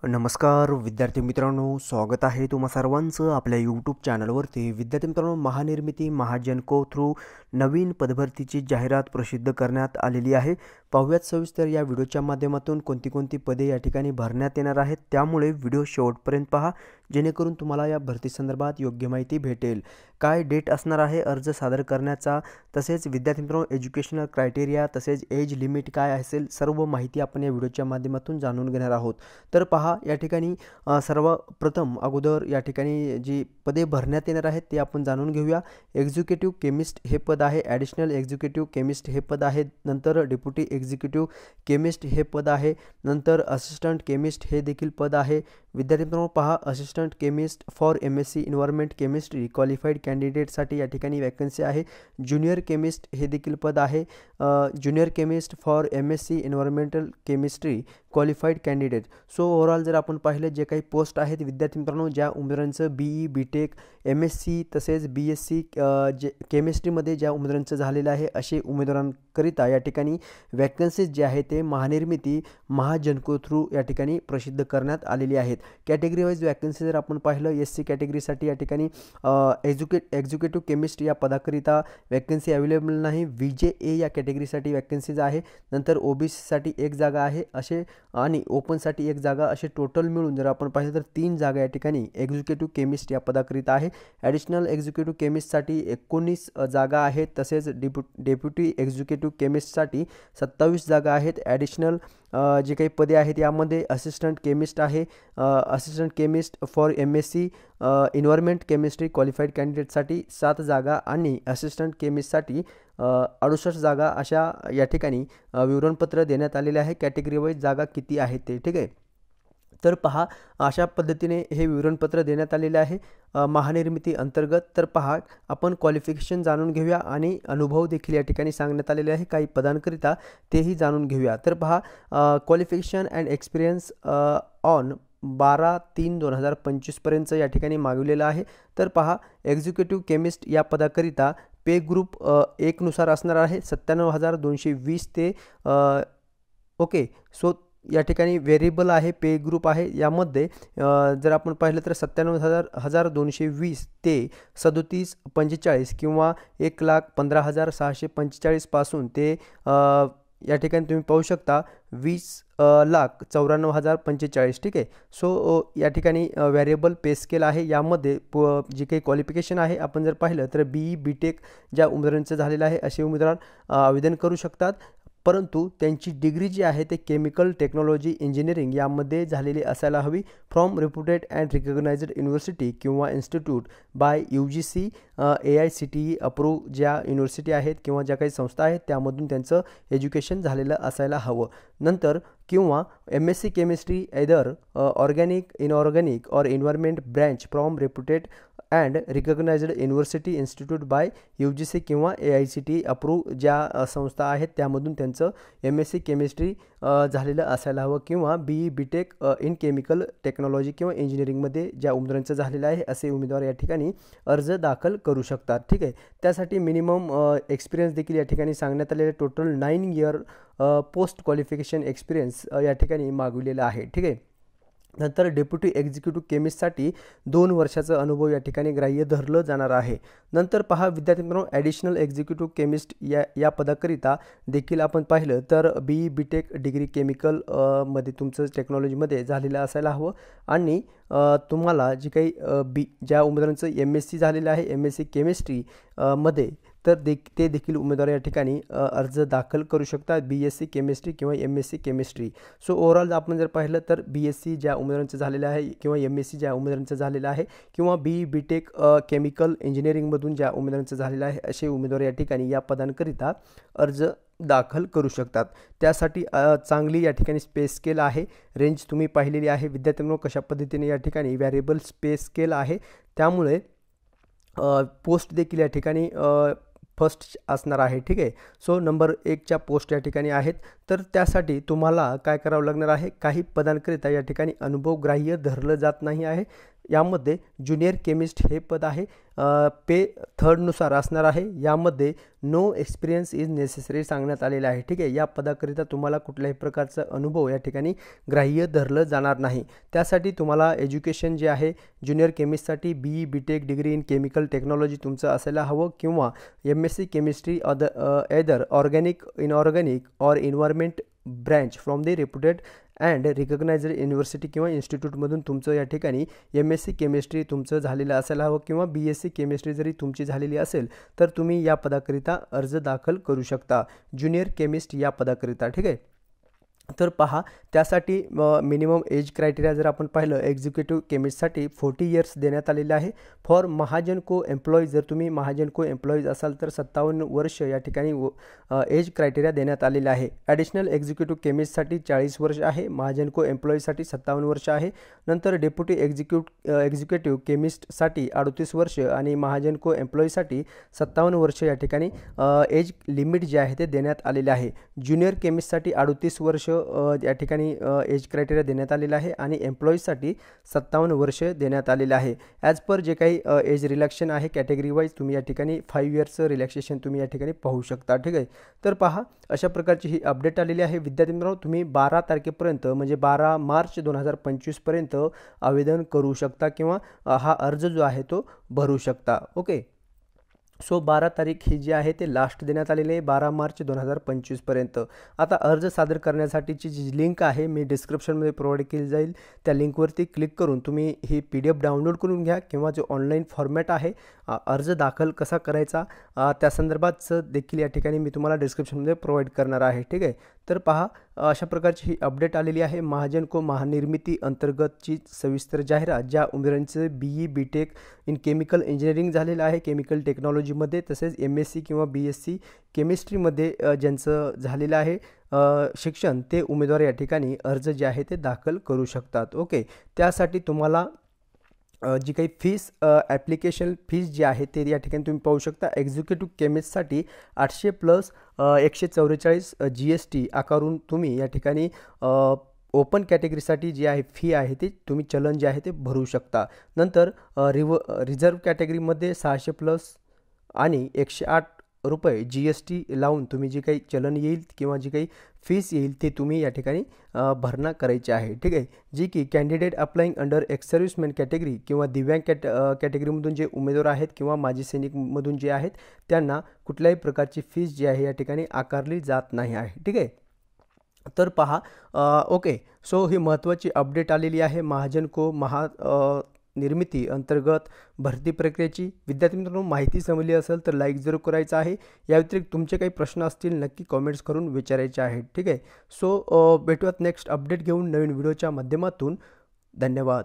नमस्कार विद्यार्थी मित्रांनो, स्वागत आहे तुम्हा सर्वांचं आपल्या यूट्यूब चॅनलवरती। विद्यार्थी मित्रांनो, महानिर्मिती महाजनको थ्रू नवीन पदभरतीची जाहिरात प्रसिद्ध करण्यात आलेली आहे। पाहूयात सविस्तर या व्हिडिओच्या माध्यमातून कोणती पदे या ठिकाणी भरण्यात येणार आहेत, त्यामुळे व्हिडिओ शेवटपर्यंत पहा जेणेकरून तुम्हाला या भरती संदर्भात योग्य माहिती भेटेल। काय डेट असणार आहे अर्ज सादर करण्याचा, तसेच विद्यार्थी मित्रांनो एज्युकेशनल क्रायटेरिया तसेच एज लिमिट काय असेल, सर्व माहिती आपण या व्हिडिओच्या माध्यमातून जाणून घेणार आहोत। तर पहा या ठिकाणी सर्वप्रथम अगोदर या ठिकाणी जी पदे भरण्यात येणार आहेत ते आपण जाणून घेऊया। एक्झिक्युटिव्ह केमिस्ट हे पद आहे, ॲडिशनल एक्झिक्युटिव्ह केमिस्ट हे पद आहे, नंतर डेप्युटी एक्झिक्युटिव्ह केमिस्ट हे पद आहे, नंतर असिस्टंट केमिस्ट हे देखील पद आहे। विद्यार्थी मित्रांनो पहा, assistant chemist for MSc environment chemistry qualified कॅन्डिडेटसाठी या ठिकाणी वॅकन्सी आहे। ज्युनियर केमिस्ट हे देखील पद आहे, junior chemist for MSc environmental chemistry qualified candidate. So overall जर आपण पाहिलं जे काही पोस्ट आहेत विद्यार्थी मित्रांनो, ज्या उमेदवारांचं BE BTech MSc तसेच BSc जे केमिस्ट्रीमध्ये ज्या उमेदवारांचं झालेलं आहे असे उमेदवारांकरिता या ठिकाणी वॅकन्सीज जे आहे ते महानिर्मिती महाजनको थ्रू या ठिकाणी प्रसिद्ध करण्यात आलेली आहेत। कॅटेगरी वाईज वॅकन्सी जर आपण पाहिलं, SC कॅटेगरीसाठी या ठिकाणी एक्झिक्युटिव्ह केमिस्ट या पदाकरिता वॅकन्सी अवेलेबल नाही। VJA या कॅटेगरीसाठी वॅकन्सीज आहे, नंतर OBC साठी एक जागा आहे असे, आणि ओपनसाठी एक जागा, असे टोटल मिळून जर आपण पाहिलं तर 3 जागा या ठिकाणी एक्झिक्युटिव्ह केमिस्ट या पदाकरिता आहे। ॲडिशनल एक्झिक्युटिव्ह केमिस्टसाठी 19 जागा आहेत, तसेच डेप्युटी एक्झिक्युटिव्ह केमिस्टसाठी 27 जागा आहेत। ॲडिशनल जे काही पदे आहेत यामध्ये असिस्टंट केमिस्ट आहे, assistant chemist for MSc environment chemistry qualified कॅन्डिडेटसाठी 7 जागा आणि असिस्टंट केमिस्टसाठी 68 जागा अशा या ठिकाणी विवरणपत्र देण्यात आलेले आहे। कॅटेगरी वाईज जागा किती आहेत ते, ठीक आहे। तर पहा अशा पद्धतीने हे विवरणपत्र देण्यात आलेले आहे महानिर्मिती अंतर्गत। तर पहा आपण क्वालिफिकेशन जाणून घेऊया आणि अनुभव देखील या ठिकाणी सांगण्यात आलेले आहे काही पदांकरिता, तेही जाणून घेऊया। तर पहा क्वालिफिकेशन अँड एक्सपिरियन्स ऑन 12/3/2025 पर्यंत या ठिकाणी मागवलेलं आहे। तर पहा एक्झिक्युटिव्ह केमिस्ट या पदाकरिता पे ग्रुप 1 नुसार असणार आहे 97,220 ते ओके। सो या ठिकाणी व्हेरिएबल आहे, पे ग्रुप आहे, यामध्ये जर आपण पाहिलं तर 97,220 ते 3745 किंवा 1,15,645 पासून ते या ठिकाणी तुम्ही पाहू शकता 20,94,045, ठीक आहे। सो या ठिकाणी व्हेरिएबल पे स्केल आहे, यामध्ये जी काही क्वालिफिकेशन आहे आपण जर पाहिलं तर BE BTech ज्या उमेदवारांचं झालेलं आहे असे उमेदवार आवेदन करू शकतात, परंतु त्यांची डिग्री जी आहे ते केमिकल टेक्नॉलॉजी इंजिनिअरिंग यामध्ये झालेली असायला हवी, from reputed and recognised university किंवा institute by UGC AICTE approve ज्या युनिव्हर्सिटी आहेत किंवा ज्या काही संस्था आहेत त्यामधून त्यांचं एज्युकेशन झालेलं असायला हवं। नंतर किंवा MSc chemistry either organic inorganic और environment branch from reputed and recognised university institute by UGC किंवा AICTE अप्रूव्ह ज्या संस्था आहेत त्यामधून त्यांचं MSc केमिस्ट्री झालेलं असायला हवं, किंवा BE BTech in chemical technology किंवा इंजिनिअरिंगमध्ये ज्या उमेदवारांचं झालेलं आहे असे उमेदवार या ठिकाणी अर्ज दाखल करू शकतात, ठीक आहे। त्यासाठी मिनिमम एक्सपिरियन्स देखील या ठिकाणी सांगण्यात आलेले, total 9 year post qualification experience या ठिकाणी मागवलेला आहे, ठीक आहे। नंतर डेप्युटी एक्झिक्युटिव्ह केमिस्टसाठी 2 वर्षाचा अनुभव या ठिकाणी ग्राह्य धरलं जाणार आहे। नंतर पहा विद्यार्थी मित्रांनो, ॲडिशनल एक्झिक्युटिव्ह केमिस्ट या पदाकरिता देखील आपण पाहिलं तर BE BTech डिग्री केमिकल मध्ये तुमचं टेक्नॉलॉजीमध्ये झालेलं असायला हवं, आणि तुम्हाला जी काही ज्या उमेदवारांचं MSc झालेलं आहे MSc केमिस्ट्री मध्ये, तर ते देखील उमेदवार या ठिकाणी अर्ज दाखल करू शकतात, BSc केमिस्ट्री किंवा MSc केमिस्ट्री। सो ओव्हरऑल आपण जर पाहिलं तर BSc ज्या उमेदवारांचं झालेलं आहे किंवा MSc ज्या उमेदवारांचं झालेलं आहे किंवा BE BTech केमिकल इंजिनिअरिंगमधून ज्या उमेदवारांचं झालेलं आहे असे उमेदवार या ठिकाणी या पदांकरिता अर्ज दाखल करू शकतात। त्यासाठी चांगली या ठिकाणी स्पेस स्केल आहे, रेंज तुम्ही पाहिलेली आहे विद्यार्थ्यांनो कशा पद्धतीने या ठिकाणी व्हेरिएबल स्पेस स्केल आहे, त्यामुळे पोस्ट देखील या ठिकाणी फर्स्ट असणार आहे, ठीक आहे। सो नंबर 1च्या पोस्ट या ठिकाणी आहेत। तर त्यासाठी तुम्हाला काय करावं लागणार आहे, काही पदांकरिता या ठिकाणी अनुभव ग्राह्य धरलं जात नाही आहे, यामध्ये ज्युनियर केमिस्ट हे पद आहे, पे थर्डनुसार असणार आहे. यामध्ये नो एक्सपिरियन्स इज नेसेसरी सांगण्यात आलेलं आहे. ठीक आहे, या पदाकरिता तुम्हाला कुठल्याही प्रकारचा अनुभव या ठिकाणी ग्राह्य धरलं जाणार नाही. त्यासाठी तुम्हाला एज्युकेशन जे आहे ज्युनियर केमिस्टसाठी BE BTech degree in chemical technology तुमचं असायला हवं किंवा MSc chemistry either organic inorganic or environment branch from the reputed and recognised university किंवा इन्स्टिट्यूटमधून तुमचं या ठिकाणी MSc केमिस्ट्री तुमचं झालेलं असायला हवं किंवा BSc केमिस्ट्री जरी तुमची झालेली असेल तर तुम्ही या पदाकरिता अर्ज दाखल करू शकता, ज्युनियर केमिस्ट या पदाकरिता. ठीक आहे, तर पहा त्यासाठी मिनिमम एज क्रायटेरिया जर आपण पाहिलं एक्झिक्युटिव्ह केमिस्टसाठी 40 इयर्स देण्यात आलेले आहे. फॉर महाजन को एम्प्लॉईज जर तुम्ही महाजन को एम्प्लॉईज असाल तर 57 वर्ष या ठिकाणी एज क्रायटेरिया देण्यात आलेला आहे. ॲडिशनल एक्झिक्युटिव्ह केमिस्टसाठी 40 वर्ष आहे, महाजन को एम्प्लॉईजसाठी 57 वर्ष आहे. नंतर डेप्युटी एक्झिक्युटिव्ह केमिस्टसाठी 38 वर्ष आणि महाजन को एम्प्लॉईसाठी 57 वर्ष या ठिकाणी एज लिमिट जे आहे ते देण्यात आलेले आहे. ज्युनियर केमिस्टसाठी 38 वर्ष या ठिकाणी एज क्रायटेरिया देण्यात आलेला आहे आणि एम्प्लॉईजसाठी 57 वर्ष देण्यात आलेलं आहे. ॲज पर जे काही एज रिलॅक्सेशन आहे कॅटेगरी वाईज तुम्ही या ठिकाणी 5 इयर्सचं रिलॅक्सेशन तुम्ही या ठिकाणी पाहू शकता. ठीक आहे, तर पहा अशा प्रकारची ही अपडेट आलेली आहे. विद्यार्थी मित्रांनो, तुम्ही 12 तारखेपर्यंत म्हणजे 12 मार्च 2025 पर्यंत आवेदन करू शकता किंवा हा अर्ज जो आहे तो भरू शकता. ओके, सो 12 तारीख ही जी आहे ते लास्ट देण्यात आलेली आहे 12 मार्च 2025 पर्यंत. आता अर्ज सादर करण्यासाठीची जी लिंक आहे मी डिस्क्रिप्शनमध्ये प्रोव्हाइड केली जाईल. त्या लिंकवरती क्लिक करून तुम्ही ही PDF डाउनलोड करून घ्या किंवा जो ऑनलाईन फॉर्मॅट आहे अर्ज दाखल कसा करायचा त्या संदर्भातचं देखील या ठिकाणी मी तुम्हाला डिस्क्रिप्शनमध्ये प्रोव्हाइड करणार आहे. ठीक आहे, तर पहा अशा प्रकारची ही अपडेट आलेली आहे. महाजन को महानिर्मिती अंतर्गतची सविस्तर जाहिरात ज्या उमेदवारांचं BE BTech in chemical engineering झालेलं आहे केमिकल टेक्नॉलॉजीमध्ये तसेच MSc किंवा BSc केमिस्ट्रीमध्ये ज्यांचं झालेलं आहे शिक्षण ते उमेदवार या ठिकाणी अर्ज जे आहे ते दाखल करू शकतात. ओके, त्यासाठी तुम्हाला जी काही फीस ॲप्लिकेशन फीस जी आहे ते या ठिकाणी तुम्ही पाहू शकता. एक्झिक्युटिव्ह केमिस्टसाठी 800 प्लस 144 GST आकारून तुम्ही या ठिकाणी ओपन कॅटेगरीसाठी जी आहे फी आहे ती तुम्ही चलन जे आहे ते भरू शकता. नंतर रिझर्व कॅटेगरीमध्ये 600 प्लस आणि 108 रुपये GST लावून तुम्ही जी काही चलन येईल किंवा जी काही फीस येईल ते तुम्ही या ठिकाणी भरणा करायची आहे. ठीक आहे, जी की candidate applying under ex serviceman category किंवा दिव्यांग कॅटेगरीमधून जे उमेदवार आहेत किंवा माजी सैनिकमधून जे आहेत त्यांना कुठल्याही प्रकारची फीस जी आहे या ठिकाणी आकारली जात नाही आहे. ठीक आहे, तर पहा ओके, सो ही महत्त्वाची अपडेट आलेली आहे महाजन को निर्मिती अंतर्गत भरती प्रक्रियेची. विद्यार्थी मित्रांनो, माहिती समजली असेल तर लाईक जरूर करायचं आहे. या व्यतिरिक्त तुमचे काही प्रश्न असतील नक्की कॉमेंट्स करून विचारायचे आहेत. ठीक आहे, सो भेटूयात नेक्स्ट अपडेट घेऊन नवीन व्हिडिओच्या माध्यमातून. धन्यवाद.